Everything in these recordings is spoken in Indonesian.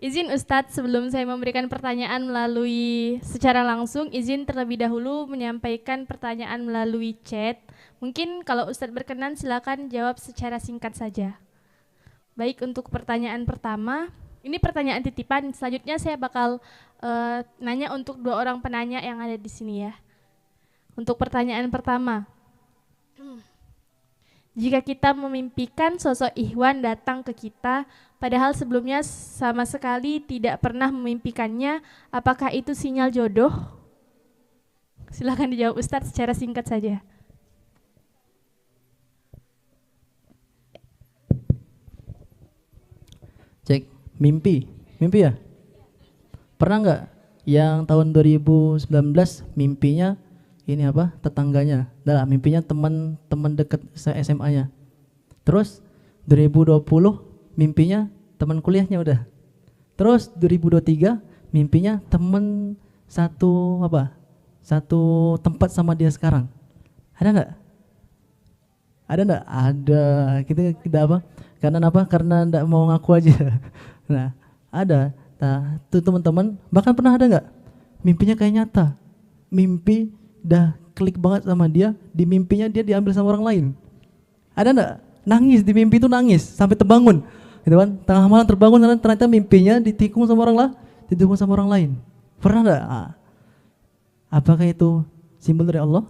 Izin Ustadz, sebelum saya memberikan pertanyaan melalui secara langsung, izin terlebih dahulu menyampaikan pertanyaan melalui chat. Mungkin kalau Ustadz berkenan silakan jawab secara singkat saja. Baik, untuk pertanyaan pertama, ini pertanyaan titipan. Selanjutnya saya bakal nanya untuk dua orang penanya yang ada di sini ya. Untuk pertanyaan pertama, jika kita memimpikan sosok Ikhwan datang ke kita, padahal sebelumnya sama sekali tidak pernah memimpikannya, apakah itu sinyal jodoh? Silakan dijawab Ustadz secara singkat saja. Cek, mimpi ya? Pernah nggak yang tahun 2019 mimpinya ini apa? Tetangganya, dah mimpinya teman dekat SMA-nya. Terus 2020 mimpinya teman kuliahnya udah. Terus 2023 mimpinya teman satu apa? Satu tempat sama dia sekarang. Ada nggak? Ada nggak? Ada. Kita apa? Karena apa? Karena nggak mau ngaku aja. Nah, ada. Nah, tuh teman-teman, bahkan pernah ada nggak? Mimpinya kayak nyata. Mimpi dah klik banget sama dia, di mimpinya dia diambil sama orang lain. Ada nggak? Nangis di mimpi itu, nangis sampai terbangun, gitu kan? Tengah malam terbangun karena ternyata mimpinya ditikung sama orang lah, ditikung sama orang lain. Pernah nggak? Apakah itu simbol dari Allah?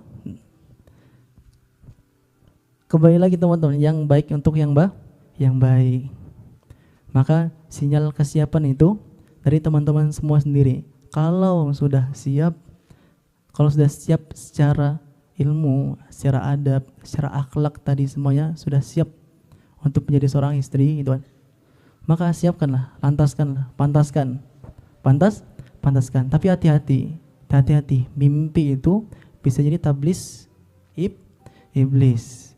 Kembali lagi teman-teman, yang baik untuk yang baik. Maka sinyal kesiapan itu dari teman-teman semua sendiri. Kalau sudah siap secara ilmu, secara adab, secara akhlak tadi semuanya sudah siap untuk menjadi seorang istri, gitu kan. Maka siapkanlah, pantaskan. Tapi hati-hati, mimpi itu bisa jadi tablis iblis.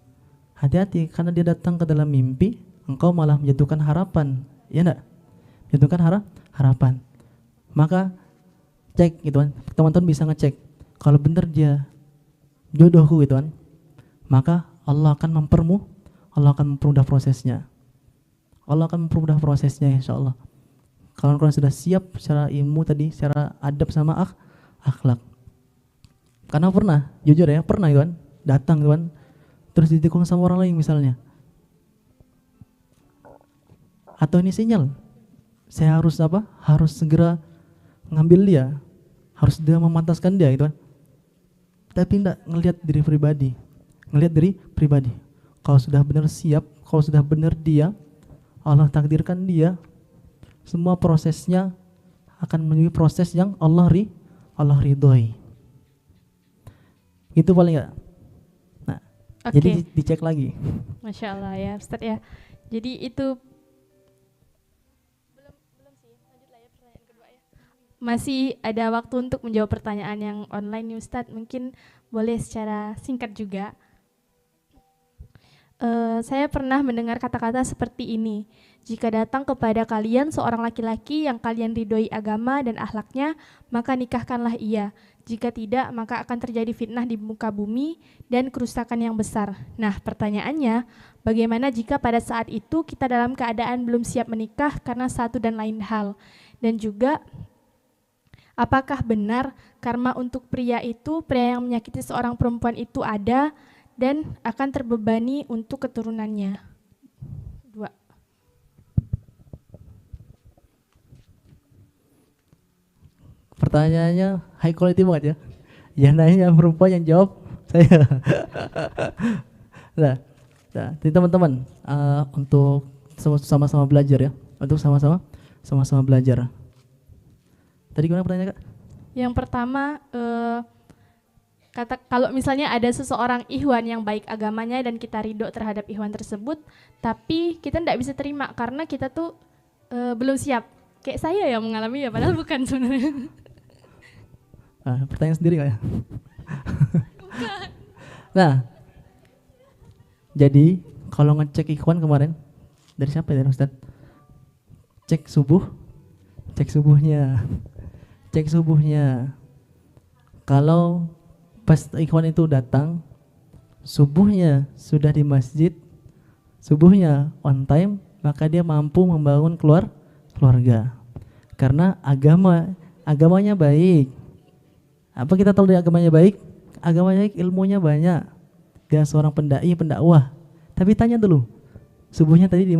Hati-hati, karena dia datang ke dalam mimpi, engkau malah menjatuhkan harapan, ya enggak? Menjatuhkan harapan. Maka cek, gitu kan, teman-teman bisa ngecek. Kalau benar dia jodohku, gitu kan, maka Allah akan mempermudah prosesnya. Insya Allah. Kalau kalian sudah siap secara ilmu tadi, secara adab sama akhlak. Karena pernah, jujur ya, pernah gitu kan, datang gitu kan, terus ditikung sama orang lain misalnya. Atau ini sinyal, saya harus apa? Harus segera ngambil dia, harus dia memantaskan dia, gitu kan. Tapi enggak ngelihat diri pribadi. Kalau sudah benar siap, kalau sudah benar dia, Allah takdirkan dia, semua prosesnya akan menuju proses yang Allah ridhoi. Itu paling enggak. Nah, Okay. Jadi dicek lagi. Masya Allah ya Ustadz ya. Jadi itu belum sih, lanjut lah ya pertanyaan kedua ya. Masih ada waktu untuk menjawab pertanyaan yang online nih Ustadz. Mungkin boleh secara singkat juga. Saya pernah mendengar kata-kata seperti ini. Jika datang kepada kalian seorang laki-laki yang kalian ridhoi agama dan akhlaknya, maka nikahkanlah ia. Jika tidak, maka akan terjadi fitnah di muka bumi dan kerusakan yang besar. Nah, pertanyaannya, bagaimana jika pada saat itu kita dalam keadaan belum siap menikah karena satu dan lain hal? Dan juga, apakah benar karma untuk pria yang menyakiti seorang perempuan itu ada dan akan terbebani untuk keturunannya? Dua. Pertanyaannya high quality banget ya. Yang nanya perempuan, yang jawab saya. Nah, jadi teman-teman, untuk sama-sama belajar ya. Untuk sama-sama belajar. Tadi gimana pertanyaannya, Kak? Yang pertama, kalau misalnya ada seseorang Ikhwan yang baik agamanya dan kita ridho terhadap Ikhwan tersebut, tapi kita tidak bisa terima karena kita tuh belum siap. Kayak saya yang mengalami ya, padahal bukan sebenarnya. Pertanyaan sendiri Kak ya? Nah, jadi kalau ngecek Ikhwan kemarin, dari siapa ya, Ustaz? Cek subuhnya. Kalau pas Ikhwan itu datang, subuhnya sudah di masjid, subuhnya on time, maka dia mampu membangun keluarga. Karena agamanya baik. Apa kita tahu dari agamanya baik? Agamanya baik, ilmunya banyak. Dia seorang pendakwah. Tapi tanya dulu, subuhnya tadi di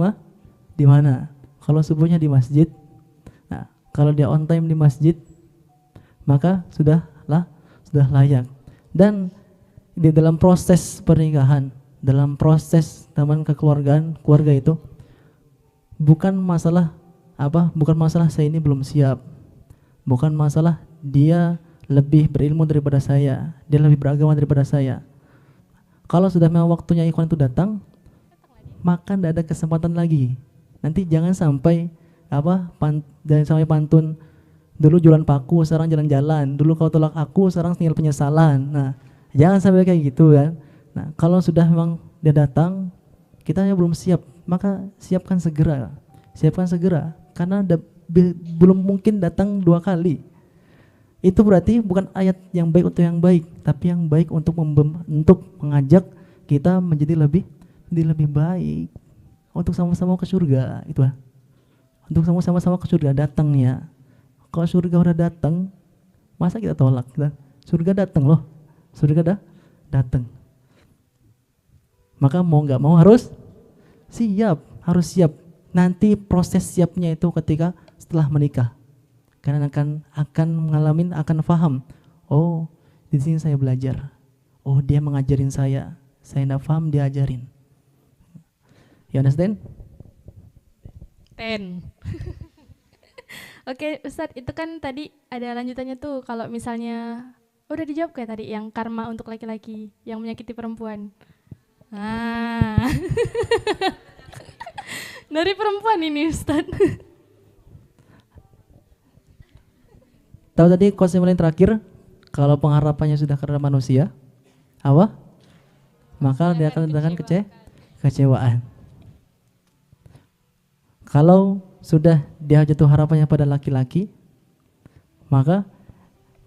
mana? Kalau subuhnya di masjid, nah, kalau dia on time di masjid, maka sudah layak. Dan di dalam proses pernikahan, dalam proses taman kekeluargaan, keluarga itu bukan masalah saya ini belum siap, bukan masalah dia lebih berilmu daripada saya, dia lebih beragama daripada saya. Kalau sudah memang waktunya ikhwan itu datang, maka tidak ada kesempatan lagi. Nanti jangan sampai pantun, dulu jualan paku sekarang jalan-jalan, dulu kau tolak aku sekarang tinggal penyesalan. Nah, jangan sampai kayak gitu kan. Nah, kalau sudah memang dia datang, kita belum siap, maka siapkan segera, karena belum mungkin datang 2 kali. Itu berarti bukan ayat yang baik untuk yang baik, tapi yang baik untuk mengajak kita menjadi lebih baik, untuk sama-sama ke surga. Itu untuk sama-sama ke surga datangnya. Kalau surga udah datang, masa kita tolak? Surga datang loh, surga datang. Maka mau nggak mau harus siap. Nanti proses siapnya itu ketika setelah menikah. Karena akan paham. Oh, di sini saya belajar. Oh, dia mengajarin saya tidak paham, dia ajarin. You understand? 10. Oke, Ustadz, itu kan tadi ada lanjutannya tuh, kalau misalnya udah dijawab kayak tadi yang karma untuk laki-laki yang menyakiti perempuan. Dari perempuan ini, Ustadz. Tahu tadi konseling terakhir, kalau pengharapannya sudah karena manusia, apa? Maka dia akan datangkan kecewaan. Kalau sudah dia jatuh harapannya pada laki-laki, maka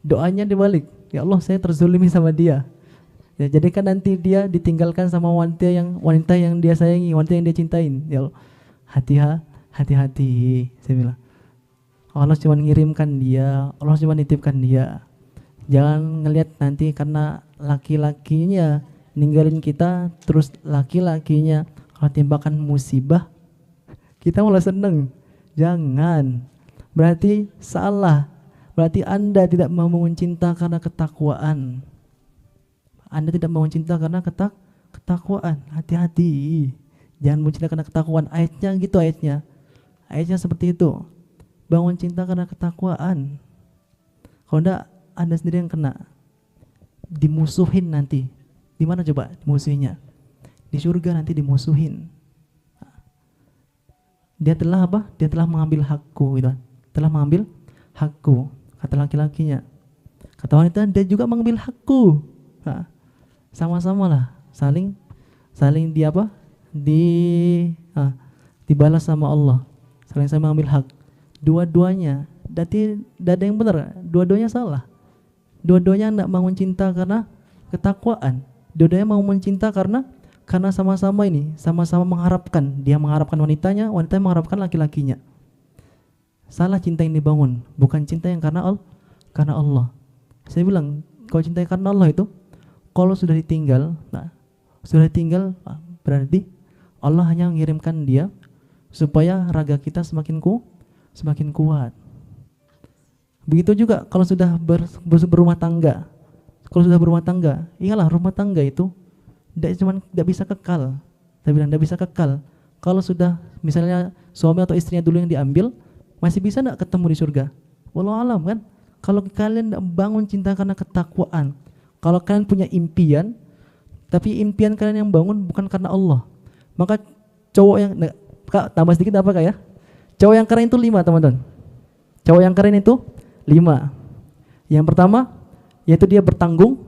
doanya dibalik. Ya Allah, saya terzulimi sama dia. Ya, jadikan nanti dia ditinggalkan sama wanita yang dia sayangi, wanita yang dia cintain. Ya Allah, hati-hati, saya bilang. Allah cuma ngirimkan dia, Allah cuma nitipkan dia. Jangan ngelihat nanti karena laki-lakinya ninggalin kita, terus laki-lakinya kalau timbakan musibah, kita malah seneng. Jangan. Berarti salah. Berarti Anda tidak mau mencinta karena ketakwaan. Anda tidak mau cinta karena ketakwaan. Hati-hati. Jangan mencinta karena ketakwaan. Ayatnya gitu ayatnya. Ayatnya seperti itu. Bangun cinta karena ketakwaan. Kalau enggak, Anda sendiri yang kena. Dimusuhin nanti. Di mana coba dimusuhinya? Di surga nanti dimusuhin. Dia telah Dia telah mengambil hakku, gitu. Telah mengambil hakku, kata laki-lakinya. Kata wanita, dia juga mengambil hakku. Nah, sama-sama lah, saling dibalas sama Allah. Saling sama mengambil hak. Dua-duanya, berarti tidak ada yang benar, dua-duanya salah. Dua-duanya tidak mau cinta karena ketakwaan. Dua-duanya mau mencinta karena sama-sama mengharapkan. Dia mengharapkan wanitanya, wanita mengharapkan laki-lakinya. Salah cinta yang dibangun, bukan cinta yang karena Allah. Saya bilang, kalau cinta yang karena Allah itu, kalau sudah ditinggal, berarti Allah hanya mengirimkan dia supaya raga kita semakin kuat. Begitu juga kalau sudah berumah tangga. Kalau sudah berumah tangga, iyalah rumah tangga itu tidak bisa kekal. Saya bilang tidak bisa kekal. Kalau sudah misalnya suami atau istrinya dulu yang diambil, masih bisa tidak ketemu di surga? Wallahu alam kan. Kalau kalian tidak bangun cinta karena ketakwaan, kalau kalian punya impian, tapi impian kalian yang bangun bukan karena Allah, maka cowok yang Kak, tambah sedikit apa Kak ya? Cowok yang keren itu 5 teman-teman. Cowok yang keren itu 5. Yang pertama, yaitu dia bertanggung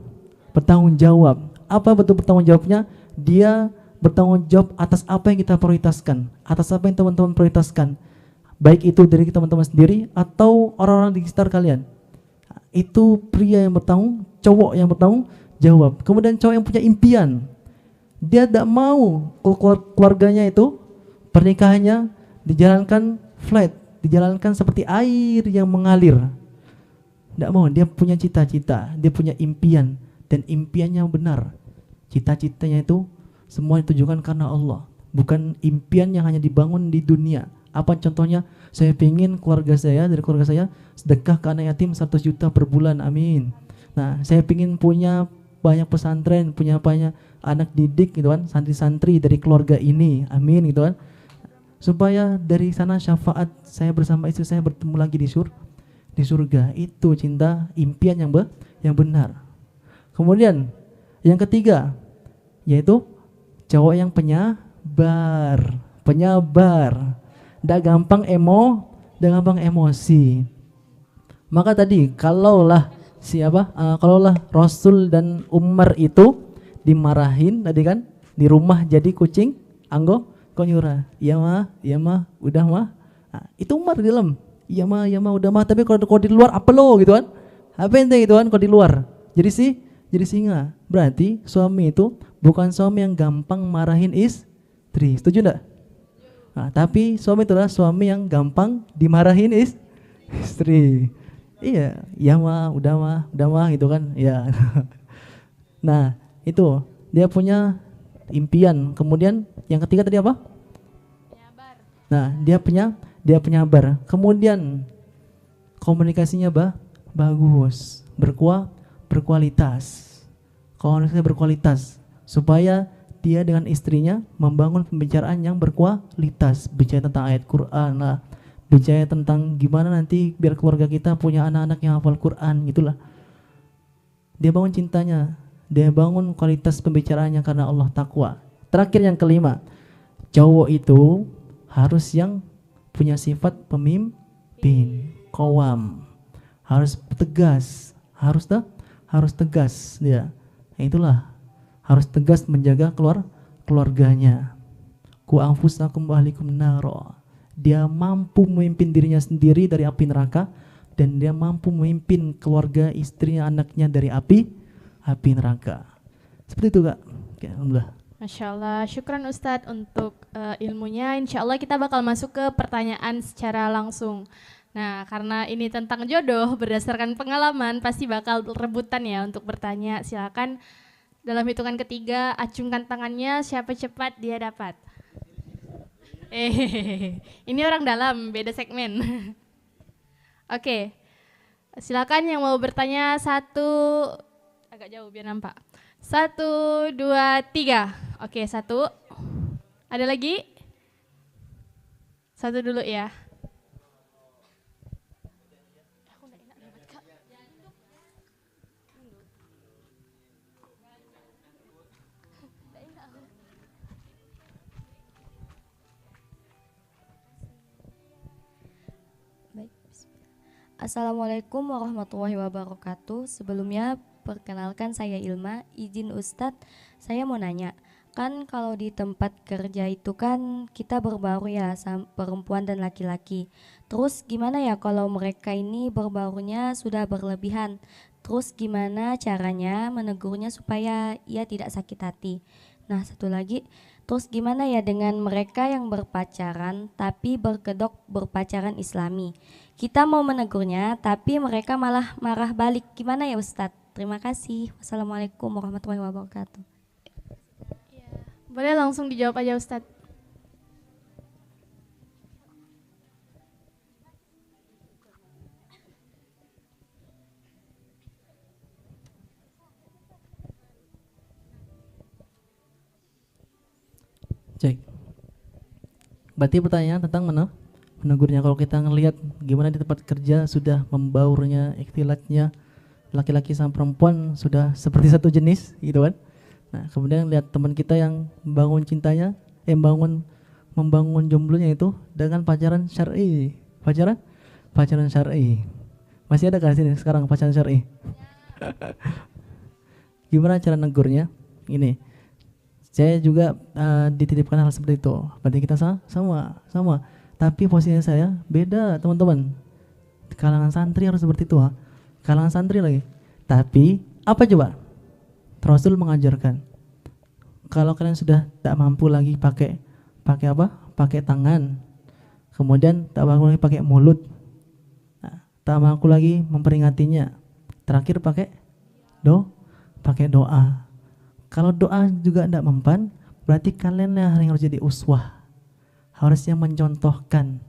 jawab. Apa betul bertanggung jawabnya? Dia bertanggung jawab atas apa yang kita prioritaskan, atas apa yang teman-teman prioritaskan, baik itu dari teman-teman sendiri atau orang-orang di sekitar kalian. Itu pria yang cowok yang bertanggung jawab. Kemudian cowok yang punya impian, dia tidak mau keluarganya itu pernikahannya dijalankan flat, dijalankan seperti air yang mengalir. Tidak mau, dia punya cita-cita, dia punya impian, dan impiannya benar. Cita-citanya itu semua ditujukan karena Allah, bukan impian yang hanya dibangun di dunia. Apa contohnya? Saya ingin dari keluarga saya sedekah ke anak yatim 100 juta per bulan, amin. Nah, saya ingin punya banyak pesantren, punya banyak anak didik gitu kan, santri-santri dari keluarga ini, amin gitu kan. Supaya dari sana syafaat saya bersama istri saya bertemu lagi di surga. Itu cinta, impian yang benar. Kemudian yang ketiga yaitu cowok yang penyabar, ndak gampang emosi. Maka tadi kalaulah Rasul dan Umar itu dimarahin tadi kan, di rumah jadi kucing anggo konyura, iya mah udah mah. Nah, itu Umar di dalam, iya mah udah mah, tapi kalau di luar apa lo gitu kan, apa ente gitu kan, kalau di luar jadi singa. Berarti suami itu bukan suami yang gampang marahin istri, setuju enggak? Nah, tapi suami itu adalah suami yang gampang dimarahin istri. Iya, iya mah udah mah gitu kan, ya. Nah, itu dia punya impian. Kemudian yang ketiga tadi apa? Penyabar. Nah, dia penyabar. Kemudian komunikasinya bagus, berkualitas. Komunikasinya berkualitas supaya dia dengan istrinya membangun pembicaraan yang berkualitas, bicara tentang ayat Quran lah, bicara tentang gimana nanti biar keluarga kita punya anak-anak yang hafal Quran, gitulah. Dia bangun cintanya, dia bangun kualitas pembicaraannya karena Allah, takwa. Terakhir yang kelima, cowok itu harus yang punya sifat pemimpin, qawam, harus tegas, harus tegas dia. Nah, itulah, harus tegas menjaga keluarganya. Ku anfusakum wa ahlikum naro. Dia mampu memimpin dirinya sendiri dari api neraka, dan dia mampu memimpin keluarga, istrinya, anaknya dari api neraka. Seperti itu, Kak. Oke, alhamdulillah. Masya Allah, syukran Ustadz untuk ilmunya. Insya Allah kita bakal masuk ke pertanyaan secara langsung. Nah, karena ini tentang jodoh, berdasarkan pengalaman pasti bakal rebutan ya untuk bertanya. Silakan dalam hitungan ketiga, acungkan tangannya, siapa cepat dia dapat. Ini orang dalam, beda segmen. Oke, silakan yang mau bertanya satu, agak jauh biar nampak. 1, 2, 3. Oke, 1. Ada lagi? 1 dulu ya. Assalamualaikum warahmatullahi wabarakatuh. Sebelumnya perkenalkan saya Ilma. Izin Ustadz, saya mau nanya, kan kalau di tempat kerja itu kan kita berbaur ya, perempuan dan laki-laki. Terus gimana ya kalau mereka ini berbaurnya sudah berlebihan? Terus gimana caranya menegurnya supaya ia tidak sakit hati? Nah, satu lagi, terus gimana ya dengan mereka yang berpacaran tapi berkedok berpacaran Islami? Kita mau menegurnya tapi mereka malah marah balik. Gimana ya Ustadz? Terima kasih. Wassalamualaikum warahmatullahi wabarakatuh. Boleh langsung dijawab aja Ustadz. Cek. Berarti pertanyaan tentang menegurnya. Kalau kita ngelihat gimana di tempat kerja sudah membaurnya, ikhtilatnya, laki-laki sama perempuan sudah seperti satu jenis gitu kan. Nah, kemudian lihat teman kita yang membangun cintanya, membangun jomblonya itu dengan pacaran syar'i. Pacaran syar'i. Masih ada kan sini sekarang pacaran syar'i? Gimana cara negurnya? Ini. Saya juga dititipkan hal seperti itu. Berarti kita sama. Tapi posisinya saya beda, teman-teman. Kalangan santri harus seperti itu, ha? Kalangan santri lagi. Tapi apa coba? Rasul mengajarkan, kalau kalian sudah tak mampu lagi pakai apa? Pakai tangan. kemudian tak mampu lagi pakai mulut, nah, tak mampu lagi memperingatinya, terakhir pakai doa. Kalau doa juga tidak mempan, berarti kalian yang harus jadi uswah, harusnya mencontohkan,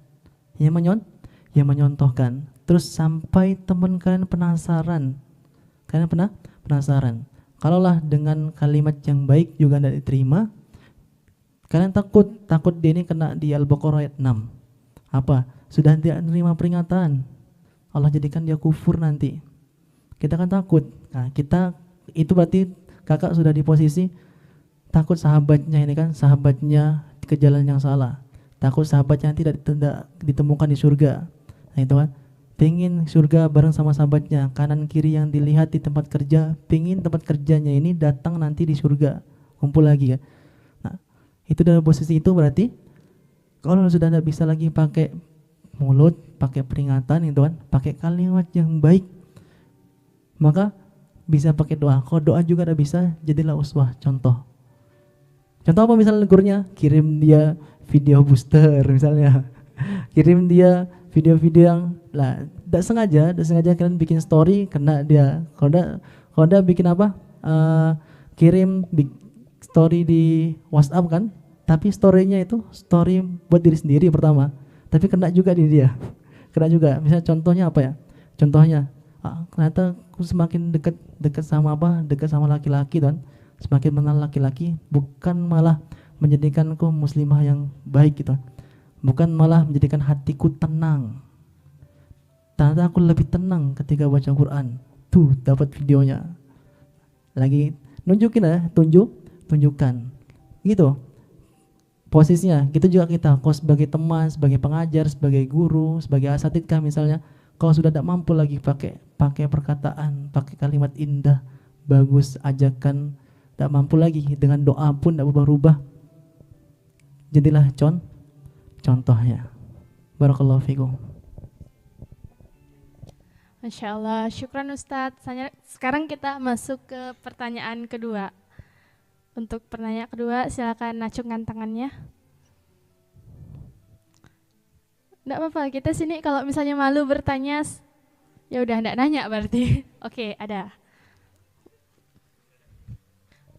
yang menyontohkan. Terus sampai teman kalian penasaran, penasaran. Kalaulah dengan kalimat yang baik juga tidak diterima, kalian takut dia ini kena di Al-Baqarah ayat 6. Apa? Sudah tidak menerima peringatan, Allah jadikan dia kufur nanti. Kita kan takut. Nah, kita itu berarti kakak sudah di posisi takut sahabatnya ini kan, sahabatnya ke jalan yang salah. Takut sahabatnya tidak ditemukan di surga. Nah itu kan, pengen surga bareng sama sahabatnya, kanan kiri yang dilihat di tempat kerja, pengen tempat kerjanya ini datang nanti di surga, kumpul lagi kan. Nah itu dalam posisi itu berarti kalau sudah tidak bisa lagi pakai mulut, pakai peringatan itu kan, pakai kalimat yang baik, maka bisa pakai doa. Kalau doa juga tidak bisa, jadilah uswah, contoh. Contoh apa misalnya negurnya? Kirim dia video booster misalnya. Kirim dia video-video yang lah tidak sengaja kalian bikin story kena dia. Kalau udah bikin apa? Kirim story di WhatsApp kan, tapi storynya itu story buat diri sendiri pertama, tapi kena juga di dia. Kena juga. Misalnya contohnya apa ya? Contohnya ternyata aku semakin dekat sama laki-laki kan, semakin mengenal laki-laki, bukan malah menjadikanku muslimah yang baik gitu, bukan malah menjadikan hatiku tenang. Ternyata aku lebih tenang ketika baca Quran. Tuh dapat videonya, lagi nunjukin ya, tunjukkan gitu posisinya. Gitu juga kita, kalau sebagai teman, sebagai pengajar, sebagai guru, sebagai asatidkah misalnya, kalau sudah tidak mampu lagi pakai perkataan, pakai kalimat indah, bagus, ajakan, tidak mampu lagi dengan doa pun tidak berubah, jadilah contohnya. Barakallahu fikum. Masya Allah, syukran Ustadz. Sekarang kita masuk ke pertanyaan kedua. Untuk pertanyaan kedua, silakan acungkan tangannya. Nggak apa-apa, kita sini kalau misalnya malu bertanya, ya udah nggak nanya berarti. Oke, ada.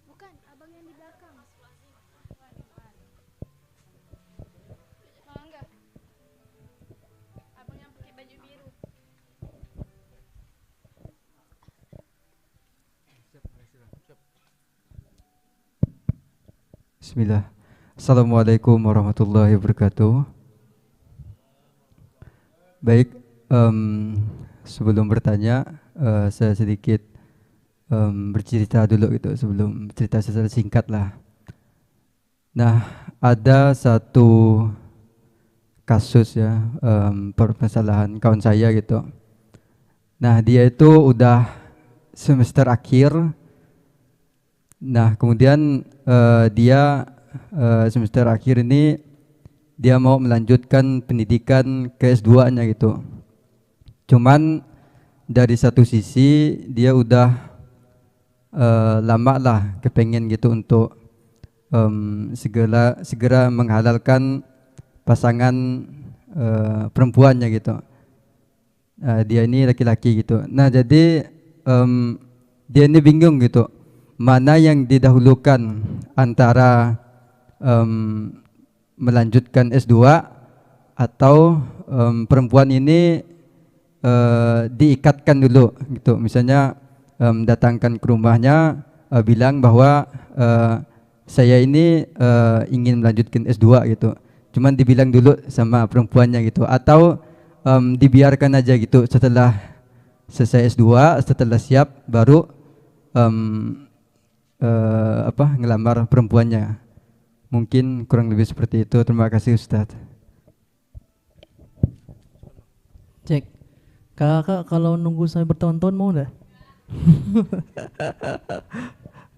Bukan, abang yang di belakang. Oh, enggak. Abang yang pakai baju biru. Bismillah. Assalamualaikum warahmatullahi wabarakatuh. Baik, sebelum bertanya, saya sedikit bercerita dulu gitu, sebelum cerita secara singkat lah. Nah, ada satu kasus ya, permasalahan kawan saya gitu. Nah, dia itu udah semester akhir. Nah, kemudian dia semester akhir ini dia mau melanjutkan pendidikan ke S2-nya gitu. Cuman dari satu sisi dia udah lama lah kepengen gitu untuk segera menghalalkan pasangan perempuannya gitu. Dia ini laki-laki gitu. Nah jadi dia ini bingung gitu, mana yang didahulukan antara melanjutkan S2 atau perempuan ini diikatkan dulu gitu. Misalnya datangkan ke rumahnya, bilang bahwa saya ini ingin melanjutkan S2 gitu. Cuman dibilang dulu sama perempuannya gitu, atau dibiarkan aja gitu, setelah selesai S2, setelah siap baru ngelamar perempuannya. Mungkin kurang lebih seperti itu. Terima kasih Ustadz. Cek, kakak kalau nunggu saya bertahun-tahun mau enggak?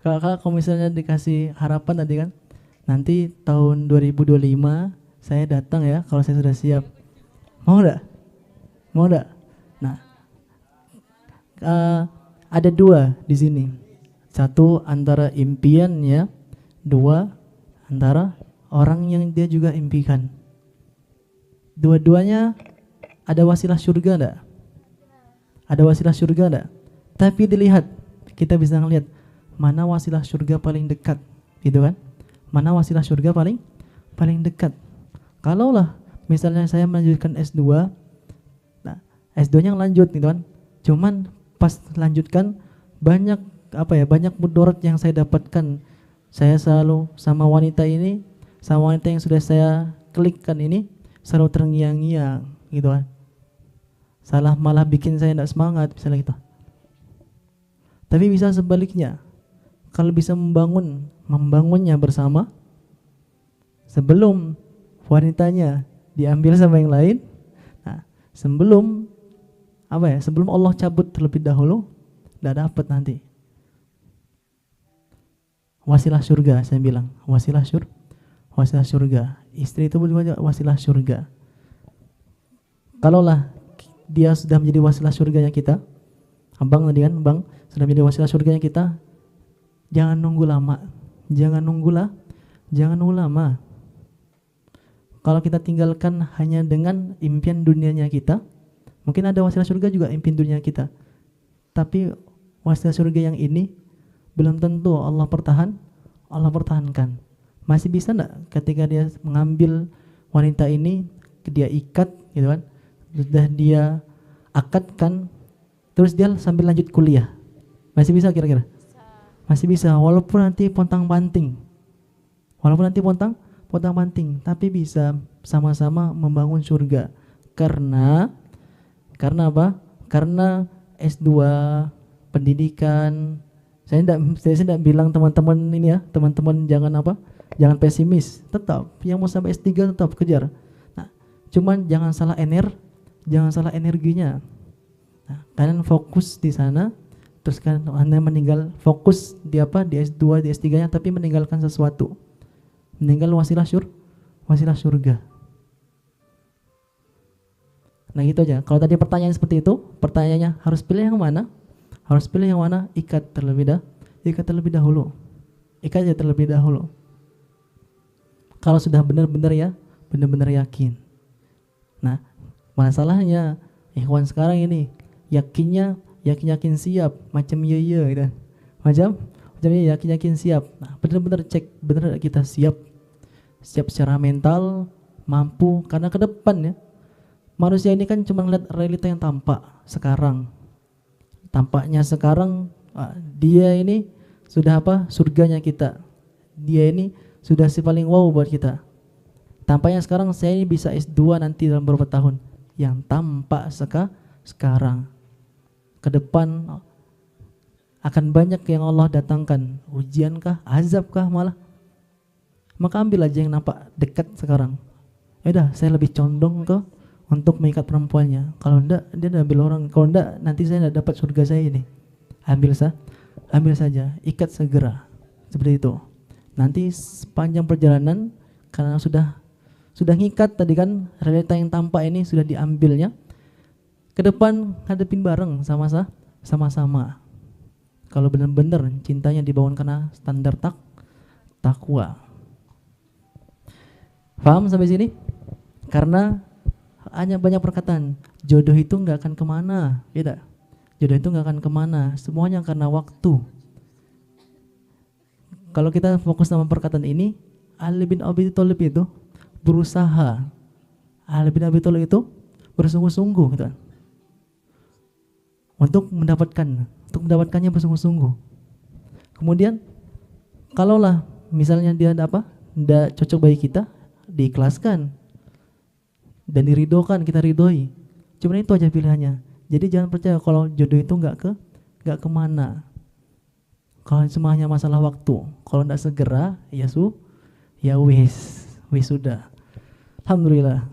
Kakak kalau misalnya dikasih harapan tadi kan, nanti tahun 2025 saya datang ya kalau saya sudah siap. Mau enggak? Mau enggak? Nah, ada dua di sini. Satu antara impian ya, dua antara orang yang dia juga impikan. Dua-duanya ada wasilah surga enggak? Ada wasilah surga enggak? Tapi dilihat, kita bisa ngelihat mana wasilah surga paling dekat, gitu kan? Mana wasilah surga paling dekat. Kalaulah misalnya saya melanjutkan S2, nah S2-nya lanjut gitu kan. Cuman pas lanjutkan banyak banyak mudarat yang saya dapatkan. Saya selalu sama wanita yang sudah saya klikkan ini selalu terngiang-ngiang gitu kan. Malah bikin saya tidak semangat misalnya gitu. Tapi bisa sebaliknya, kalau bisa membangunnya bersama sebelum wanitanya diambil sama yang lain. Nah, sebelum Allah cabut terlebih dahulu, tidak dapat nanti. Wasilah surga, saya bilang, wasilah surga. Istri itu juga wasilah surga. Kalaulah dia sudah menjadi wasilah surganya kita, abang tadi kan, bang sudah menjadi wasilah surganya kita, jangan nunggu lama. Kalau kita tinggalkan hanya dengan impian dunianya kita, mungkin ada wasilah surga juga impian dunia kita, tapi wasilah surga yang ini belum tentu Allah pertahankan. Masih bisa enggak ketika dia mengambil wanita ini, dia ikat gitu kan, sudah dia akadkan, terus dia sambil lanjut kuliah, masih bisa kira-kira? Masih bisa, walaupun nanti pontang-panting, tapi bisa sama-sama membangun surga. Karena apa? Karena S2, pendidikan. Saya tidak bilang teman-teman ini ya, teman-teman jangan pesimis. Tetap yang mau sampai S3 tetap kejar. Nah, cuman jangan salah energinya. Nah, kalian fokus di sana, terus kan Anda meninggal fokus di S2, di S3-nya, tapi meninggalkan sesuatu. Meninggal wasilah surga. Nah gitu aja. Kalau tadi pertanyaan seperti itu, pertanyaannya harus pilih yang mana? Ikat terlebih dahulu. Kalau sudah benar-benar yakin. Nah, masalahnya ikhwan sekarang ini yakin siap, macam iya gitu. Macam yakin siap. Nah, benar-benar cek benar kita siap secara mental, mampu, karena ke depan ya. Manusia ini kan cuma ngeliat realita yang tampak sekarang. Tampaknya sekarang dia ini sudah surganya kita. Dia ini sudah si paling wow buat kita. Tampaknya sekarang saya ini bisa S2 nanti dalam beberapa tahun. Yang tampak sekarang. Ke depan akan banyak yang Allah datangkan. Ujian kah, azab kah malah. Maka ambil aja yang nampak dekat sekarang. Yaudah, saya lebih condong untuk mengikat perempuannya. Kalau enggak, dia ambil orang. Kalau enggak, nanti saya enggak dapat surga saya ini. Ambil saja, ikat segera. Seperti itu. Nanti sepanjang perjalanan, karena sudah ngikat tadi kan, realita yang tampak ini sudah diambilnya. Ke depan hadapin bareng sama-sama. Kalau benar-benar cintanya dibangun karena standar takwa. Paham sampai sini? Karena hanya banyak perkataan, jodoh itu nggak akan kemana, beda. Jodoh itu nggak akan kemana, semuanya karena waktu. Kalau kita fokus sama perkataan ini, Ali bin Abi Thalib itu berusaha, Ali bin Abi Thalib itu bersungguh-sungguh gitu, untuk mendapatkannya bersungguh-sungguh. Kemudian, kalaulah misalnya dia tidak cocok bagi kita, diikhlaskan dan diridhokan, kita ridhoi. Cuma itu aja pilihannya. Jadi jangan percaya kalau jodoh itu nggak kemana. Kalau semuanya masalah waktu. Kalau tidak segera, ya wis sudah. Alhamdulillah.